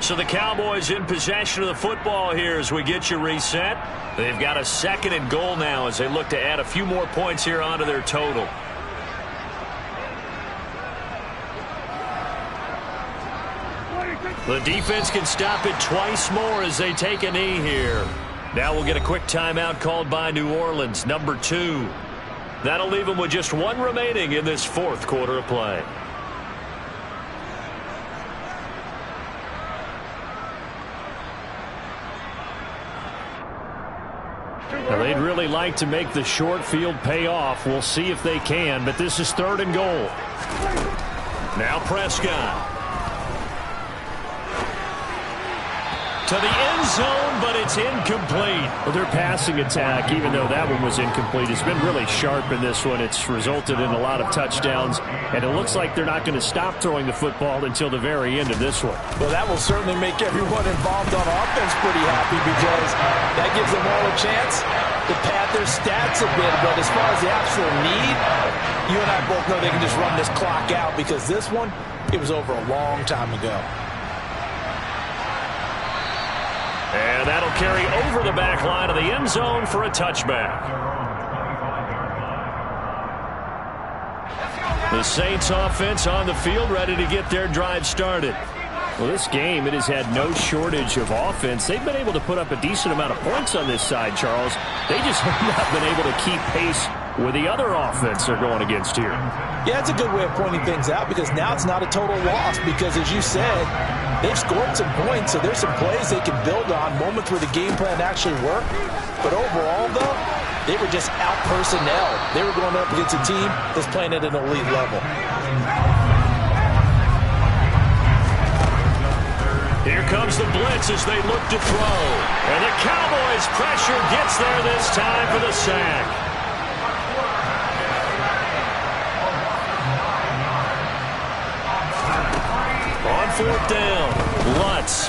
Speaker 1: So the Cowboys in possession of the football here as we get you reset. They've got a 2nd and goal now as they look to add a few more points here onto their total. The defense can stop it twice more as they take a knee here. Now we'll get a quick timeout called by New Orleans, number 2. That'll leave them with just 1 remaining in this 4th quarter of play.
Speaker 4: Now they'd really like to make the short field pay off. We'll see if they can, but this is 3rd and goal.
Speaker 1: Now Prescott. To the end zone, but it's incomplete.
Speaker 4: Well, their passing attack, even though that one was incomplete, has been really sharp in this one. It's resulted in a lot of touchdowns, and it looks like they're not going to stop throwing the football until the very end of this one.
Speaker 2: Well, that will certainly make everyone involved on offense pretty happy because that gives them all a chance to pad their stats a bit. But as far as the actual need, you and I both know they can just run this clock out because this one, it was over a long time ago.
Speaker 1: And that'll carry over the back line of the end zone for a touchback. The Saints offense on the field ready to get their drive started.
Speaker 4: Well, this game, it has had no shortage of offense. They've been able to put up a decent amount of points on this side, Charles. They just have not been able to keep pace with the other offense they're going against here.
Speaker 2: Yeah, it's a good way of pointing things out because now it's not a total loss because, as you said, they've scored some points, so there's some plays they can build on, moments where the game plan actually worked. But overall, though, they were just out-personnel. They were going up against a team that's playing at an elite level.
Speaker 1: Here comes the blitz as they look to throw. And the Cowboys' pressure gets there this time for the sack. On 4th down, Lutz.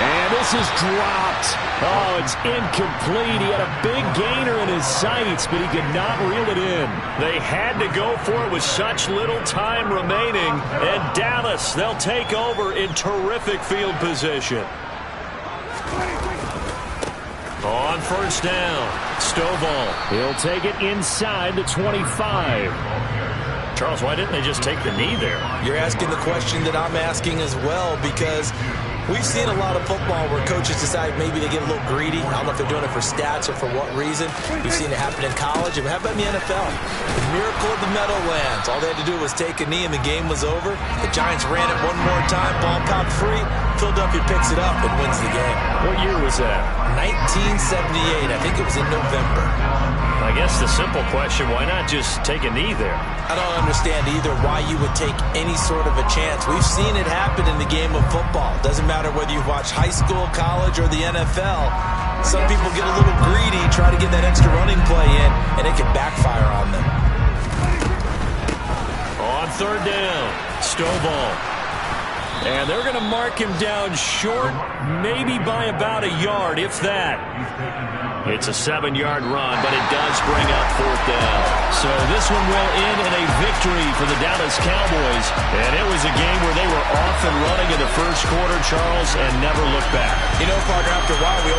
Speaker 4: And this is dropped. Oh, it's incomplete. He had a big gainer in his sights, but he could not reel it in.
Speaker 1: They had to go for it with such little time remaining. And Dallas, they'll take over in terrific field position. On 1st down, Stovall.
Speaker 4: He'll take it inside the 25.
Speaker 1: Charles, why didn't they just take the knee there?
Speaker 5: You're asking the question that I'm asking as well because we've seen a lot of football where coaches decide maybe they get a little greedy. I don't know if they're doing it for stats or for what reason. We've seen it happen in college. And how about in the NFL? The miracle of the Meadowlands. All they had to do was take a knee and the game was over. The Giants ran it one more time. Ball popped free. Philadelphia picks it up and wins the game.
Speaker 1: What year was that?
Speaker 5: 1978. I think it was in November.
Speaker 1: I guess the simple question, why not just take a knee there?
Speaker 5: I don't understand either why you would take any sort of a chance. We've seen it happen in the game of football. Doesn't matter whether you watch high school, college, or the NFL. Some people get a little greedy, try to get that extra running play in, and it can backfire on them.
Speaker 1: On 3rd down, Stovall. And they're going to mark him down short, maybe by about a yard, if that. It's a 7-yard run, but it does bring up 4th down. So this one will end in a victory for the Dallas Cowboys. And it was a game where they were off and running in the 1st quarter, Charles, and never looked back.
Speaker 5: You know, partner, after a while, we always